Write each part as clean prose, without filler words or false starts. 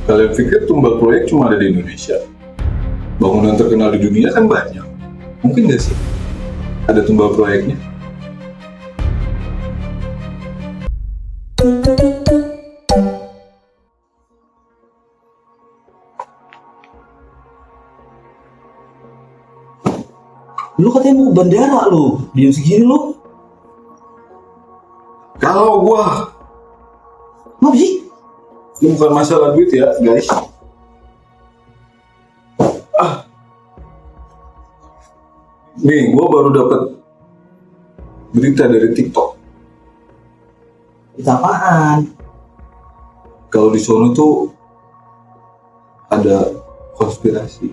Kalian pikir tumbal proyek cuma ada di Indonesia? Bangunan terkenal di dunia kan banyak. Mungkin nggak sih ada tumbal proyeknya? Lu katanya mau ke bandara lu, diam segini lu. Kalau gua, Apa sih? ini bukan masalah duit ya guys. Nih, gua baru dapat berita dari TikTok. Itu apaan? Kalau di sono tuh ada konspirasi.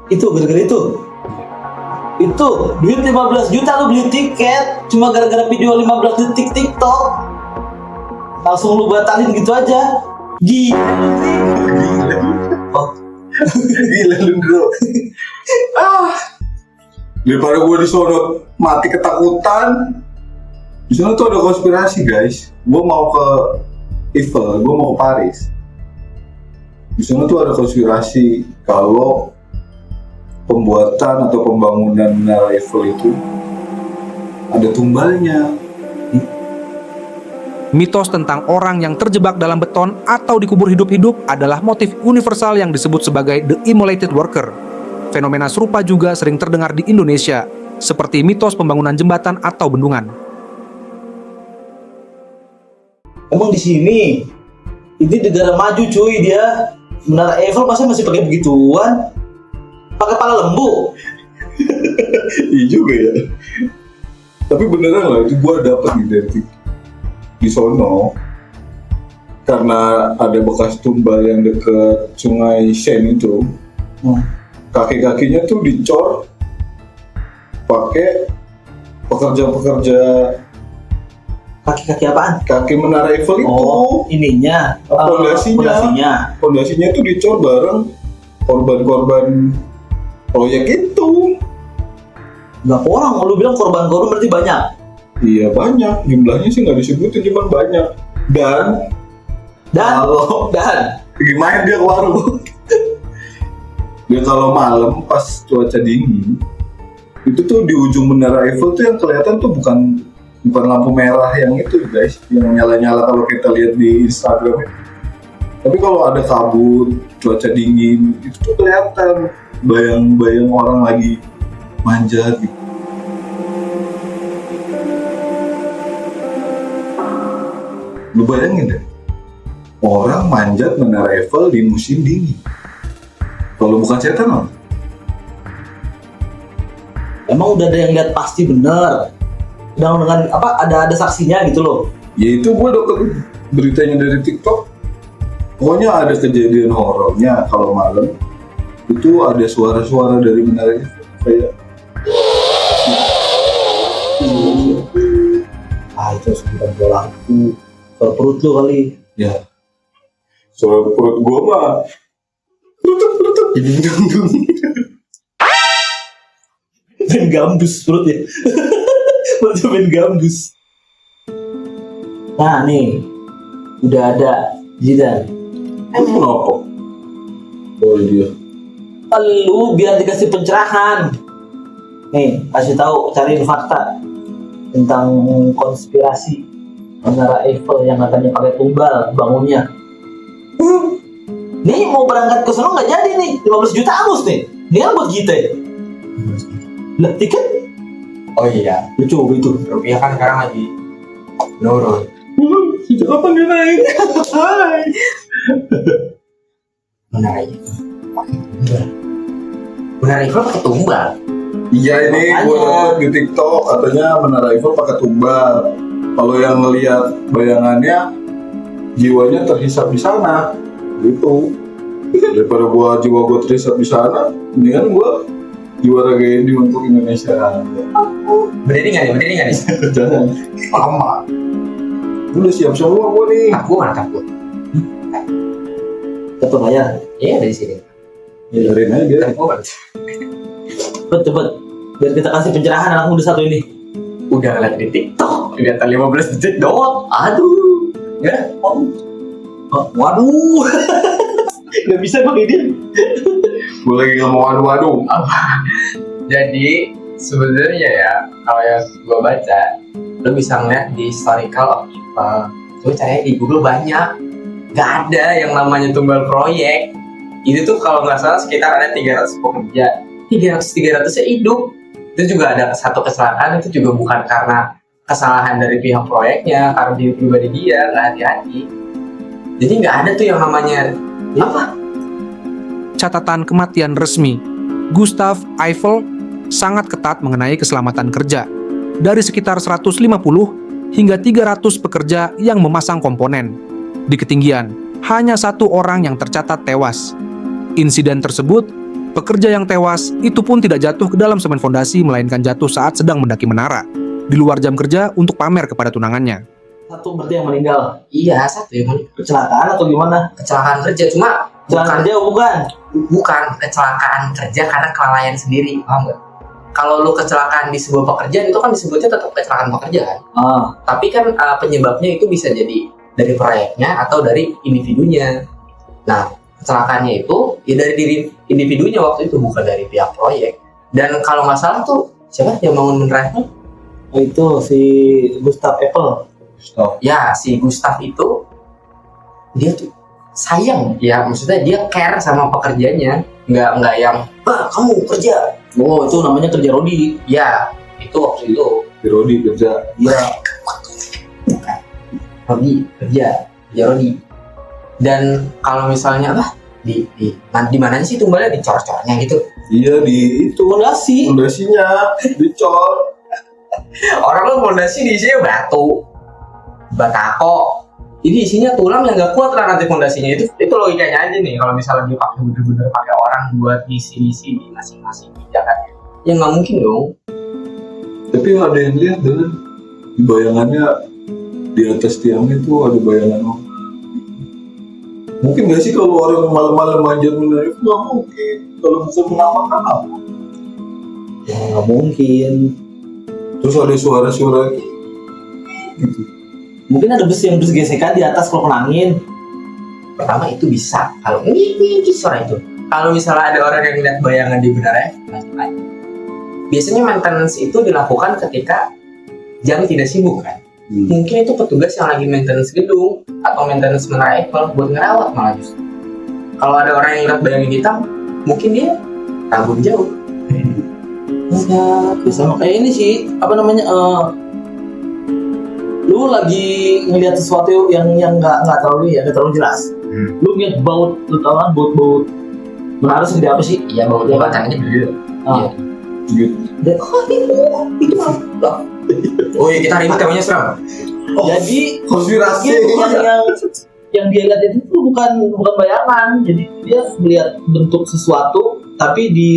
Itu gara-gara itu. Itu duit 15 juta lu beli tiket cuma gara-gara video 15 detik TikTok. Langsung lu batalin gitu aja. Gila. Oh. Gila lu bro. Daripada gue di sono mati ketakutan. Di sana tuh ada konspirasi guys. Gue mau ke Eiffel, gue mau ke Paris. Di sana tuh ada konspirasi kalau pembuatan atau pembangunan Menara Eiffel itu ada tumbalnya. Mitos tentang orang yang terjebak dalam beton atau dikubur hidup-hidup adalah motif universal yang disebut sebagai the immolated worker. Fenomena serupa juga sering terdengar di Indonesia, seperti mitos pembangunan jembatan atau bendungan. Emang di sini ini negara maju cuy dia. Menara Eiffel masa masih pakai begituan? Pakai kepala lembu. Iya juga ya. Tapi beneran lah itu gue dapet nih dari di sono karena ada bekas tumbal yang deket sungai Seine itu. Kaki-kakinya tuh dicor pakai pekerja-pekerja. Kaki-kaki apaan? Kaki Menara Eiffel itu. Oh, ininya. Fondasinya. Fondasinya tuh dicor bareng korban-korban proyek itu. Berapa orang? Lu bilang korban-korban berarti banyak. Iya banyak, jumlahnya sih nggak disebutin, cuman banyak. Dan gimana dia ke warung? Dia kalau malam pas cuaca dingin, itu tuh di ujung Menara Eiffel tuh yang kelihatan tuh bukan lampu merah yang itu guys, yang nyala-nyala kalau kita lihat di Instagram. Tapi kalau ada kabut, cuaca dingin, itu tuh kelihatan bayang-bayang orang lagi manjat gitu. Lu bayangin deh, orang manjat Menara Eiffel di musim dingin. Kalau bukan setan apa? Emang udah ada yang lihat pasti bener. Dengan apa? Ada saksinya gitu loh. Ya itu gue dapet beritanya dari TikTok. Pokoknya ada kejadian horornya kalau malam. Itu ada suara-suara dari Menara Eiffel kayak. Itu bukan bolaku. Suara perut lu kali. Ya. Suara perut gue mah. Perut. Main gambus perutnya. Perutnya main gambus. Nah nih, udah ada Jidan. Kenapa? Oh dia. Lu biar dikasih pencerahan. Nih, kasih tahu, cariin fakta tentang konspirasi Menara Eiffel yang katanya pakai tumbal bangunnya. Nih mau berangkat ke sana nggak jadi nih, 15 juta angus nih. Ini kan buat kita. Lah tiket? Oh iya, Lucu itu. rupiah kan sekarang lagi menurun. Sejak kapan dia naik? Menara Eiffel pakai tumbal. Menara Eiffel pakai tumbal. Iya ini gue dapet di TikTok katanya Menara Eiffel pakai tumbal. Kalau yang ngelihat bayangannya jiwanya terhisap di sana, gitu. Daripada jiwa gue terhisap di sana, mendingan gue jiwa raga ini untuk Indonesia. Berdiri nggak nih? Jangan. Lama. Udah siap semua gue nih. Takut mana takut? Cepet bayar. Iya dari sini. Biarin aja. Takut. Cepet. Biar kita kasih pencerahan anak muda satu ini. Udah ngeliat di TikTok, kelihatan 15 detik doang. Aduh. Ya, Waduh. Gak bisa bang ini. Gue lagi ngomong waduh. jadi sebenarnya ya, kalau yang gue baca, lo bisa ngeliat di historical of people. Coba cari di Google banyak. Gak ada yang namanya tumbal proyek. Itu tuh kalau nggak salah sekitar ada 300 pekerja. 300-300-nya hidup. Itu juga ada satu kecelakaan, itu juga bukan karena kesalahan dari pihak proyeknya, karena diri pribadi dia nggak hati-hati. Jadi nggak ada tuh yang namanya apa? Catatan kematian resmi, Gustav Eiffel sangat ketat mengenai keselamatan kerja. Dari sekitar 150 hingga 300 pekerja yang memasang komponen. Di ketinggian, hanya 1 orang yang tercatat tewas. Insiden tersebut, pekerja yang tewas itu pun tidak jatuh ke dalam semen fondasi, melainkan jatuh saat sedang mendaki menara, di luar jam kerja untuk pamer kepada tunangannya. Satu berarti yang meninggal. Iya, satu yang meninggal. Kecelakaan atau gimana? Kecelakaan kerja, cuma Kecelakaan kerja bukan? bukan kecelakaan kerja karena kelalaian sendiri, paham nggak? Kalau lu kecelakaan di sebuah pekerjaan itu kan disebutnya tetap kecelakaan pekerjaan. Tapi kan penyebabnya itu bisa jadi dari proyeknya atau dari individunya. Nah, kecelakaannya itu ya dari diri individunya waktu itu, bukan dari pihak proyek. Dan kalau nggak salah tuh siapa yang bangun menara Eiffel? Oh, itu si Gustav Eiffel. Ya, si Gustav itu dia tuh sayang ya, maksudnya dia care sama pekerjanya, nggak yang kamu kerja. Oh, itu namanya kerja Rodi. Ya, itu waktu itu Rodi kerja. Iya. Rodi kerja Rodi. Dan kalau misalnya di mana sih tumbalnya, di cor-cornya gitu. Iya, di itu Fondasi. fondasinya dicor. Orang lo fondasi diisinya batu, batako. Ini isinya tulang yang nggak kuat lah nanti fondasinya. Itu logikanya aja nih. Kalau misalnya dia pakai bener-bener pakai orang buat ngisi-ngisi di masing-masing pijakannya, ya nggak mungkin dong. Tapi ada yang lihat dengan bayangannya di atas tiang itu ada bayangan orang. Mungkin nggak sih kalau orang malam-malam manjat menara itu? Nggak mungkin. Kalau bisa menampakkan apa? Ya nggak mungkin. Terus ada suara-suara gitu. Mungkin ada besi yang bergesekan di atas kalau kena angin. Pertama itu bisa kalau ini suara itu. Kalau misalnya ada orang yang lihat bayangan di menara Eiffel, biasanya maintenance itu dilakukan ketika jam tidak sibuk kan. Mungkin itu petugas yang lagi maintenance gedung atau maintenance menara Eiffel buat ngerawat malah justru. Kalau ada orang yang lihat bayangan hitam, mungkin dia kabur jauh. Ya, sama kayak ini sih, apa namanya? Lu lagi ngelihat sesuatu yang nggak terlalu jelas. Lu ngeliat baut, lu tahu kan baut menara segede apa sih? Iya, baut batangannya gede. Iya. Gitu. Dan itu apa? Oh iya, kita hari ini temanya seram. Jadi Konspirasi. yang dia lihat itu tuh bukan bayangan. Jadi dia melihat bentuk sesuatu, tapi di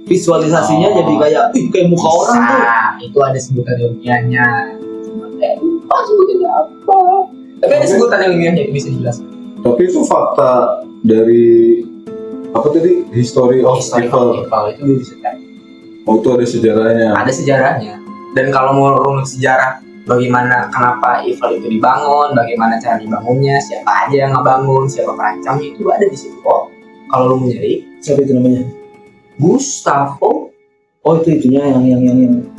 visualisasinya jadi kayak muka orang tuh. Itu ada sebutan ilmiahnya. Lupa sebutannya apa. Tapi ada sebutan ilmiahnya, bisa dijelaskan. Tapi itu fakta dari apa tadi? History of Eiffel. Itu bisa cari. Oh, itu ada sejarahnya. Ada sejarahnya. Dan kalau mau runut sejarah bagaimana kenapa Eiffel itu dibangun, bagaimana cara dibangunnya, siapa aja yang ngebangun, siapa perancangnya, itu ada di situ kok. Kalau lu mau nyari, Siapa itu namanya? Gustavo. Oh, itu itunya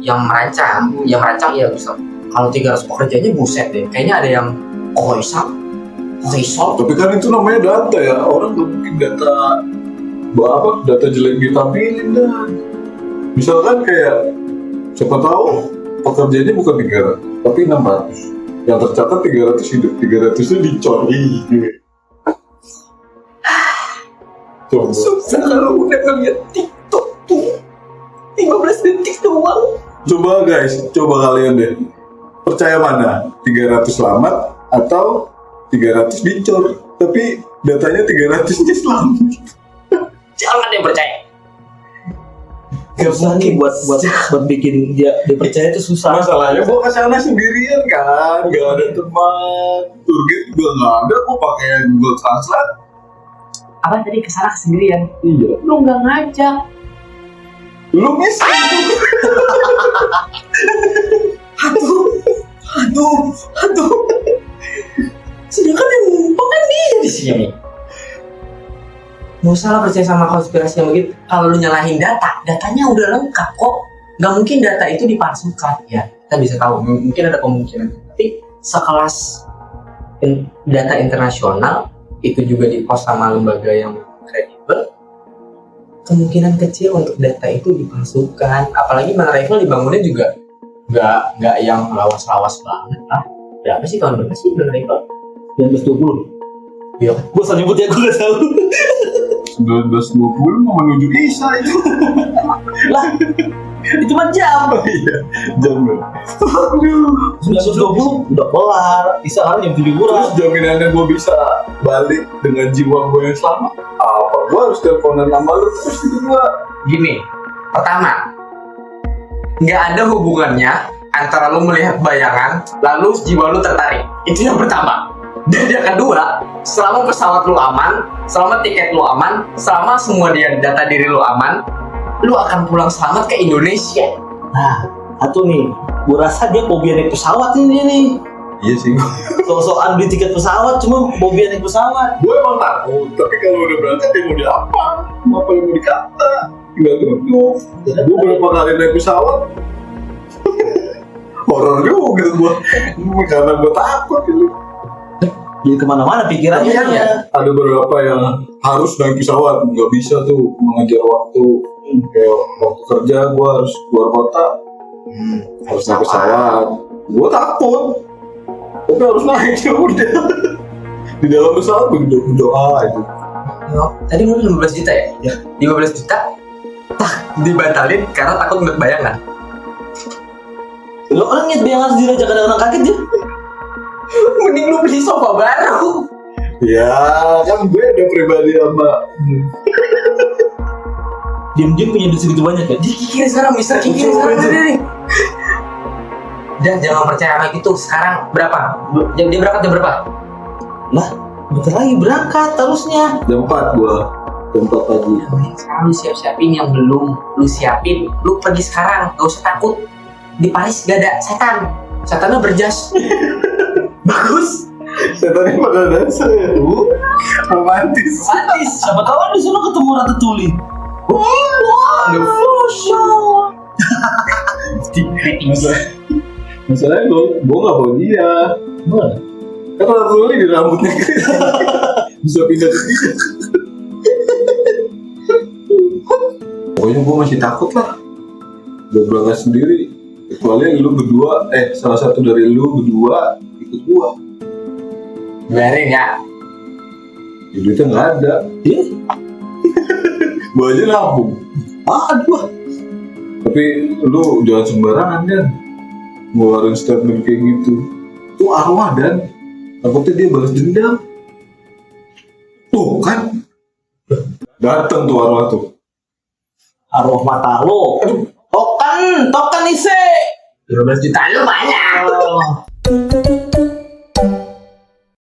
yang merancang ya Gustavo. Kalau 300 pekerjanya buset deh. Kayaknya ada yang Khoisak. Tapi kan itu namanya data ya. Orang nggak mungkin data jelek ditampilin dah. Misalkan kayak siapa tahu pekerjaannya bukan 300 tapi 600. Yang tercatat 300 hidup, 300 itu dicor. Coba. Susah kalau udah ngeliat TikTok tuh 15 detik doang. Coba guys, coba kalian deh. Percaya mana? 300 selamat atau 300 dicor? Tapi datanya 300-nya selamat. Jangan dia percaya. Gak mungkin buat bikin dia percaya itu susah. Masalahnya gua kesana sendirian kan, gak ada teman, tour guide juga gak ada, gua pakai Google Translate. Apa tadi kesana sendirian? Iya. Lu nggak ngajak. Lu miskin. Aduh. Sedangkan yang numpang kan dia di sini. Nggak usah lah percaya sama konspirasi yang begitu. Kalau lu nyalahin datanya udah lengkap kok. Nggak mungkin data itu dipalsukan. Ya, kita bisa tahu. Mungkin ada kemungkinan. Tapi sekelas data internasional itu juga dipost sama lembaga yang kredibel, kemungkinan kecil untuk data itu dipalsukan. Apalagi Menara Eiffel dibangunnya juga nggak yang lawas-lawas banget lah. Berapa sih tahun berapa sih Menara Eiffel? 1920. Iya. Gue usah nyebut ya, gue gak tahu. 1920 mau menuju Isa itu. Lah, itu mah jam. Iya, jam. Aduh. 1920 udah kelar. Isa sekarang jam 7 Terus kurang. jaminannya gue bisa balik dengan jiwa gue yang selamat? Apa? Gue harus teleponan sama lu terus itu gue. Gini, pertama, nggak ada hubungannya antara lu melihat bayangan lalu jiwa lu tertarik. Itu yang pertama. Dan yang kedua, selama pesawat lu aman, selama tiket lu aman, selama semua data diri lu aman, lu akan pulang selamat ke Indonesia. Nah, satu nih, gue rasa dia fobia naik pesawat ini nih. Iya sih, So-soan beli tiket pesawat, cuma fobia naik pesawat. gue emang takut. Tapi kalau udah berangkat ya mau di apa? Apa yang mau dikata? Tinggal duduk. Gue berapa kali naik pesawat? Horor juga gue, karena gue takut gitu. Jadi kemana-mana pikirannya. Iya. Ada beberapa yang harus naik pesawat, nggak bisa tuh mengejar waktu. Kayak waktu kerja gue harus keluar kota, harus naik pesawat. Gue takut, tapi harus naik ya udah. Di dalam pesawat berdoa itu. Tadi lu 15 juta ya? 15 juta dibatalin karena takut ngeliat bayangan. Lo orang lihat bayangan sendiri aja kadang-kadang kaget dia. Mending lu beli sofa baru. Ya kan gue udah pribadi sama. Diam-diam punya duit segitu banyak ya. Dikikirin sekarang, Mister Kikirin sekarang nih. Dan jangan percaya sama gitu. Sekarang berapa? Dia berangkat jam berapa? Lah, bentar lagi berangkat harusnya. Jam 4 gue, jam 4 pagi. Sekarang lu siap-siapin yang belum lu siapin. Lu pergi sekarang, gak usah takut. Di Paris gak ada setan. Setannya berjas. Bagus. Setannya pada dansa ya. Romantis. Romantis. Siapa tahu di sana ketemu Ratatouille. Masalahnya gue gak bawa dia. Mana? Kan Ratatouille di rambutnya bisa pindah ke dia. Pokoknya gue masih takut lah. Gue berangkat sendiri. Kecuali lu berdua, salah satu dari lu berdua ikut gua. Biarin ya. Ya, duitnya nggak ada. Gua aja nabung. Aduh. Tapi lu jangan sembarangan kan ngeluarin statement kayak gitu. Tuh arwah dan takutnya dia balas dendam. Tuh kan datang tuh arwah tuh. Arwah mata lo. Aduh. Tokan ise. 15 juta lu banyak. Oh.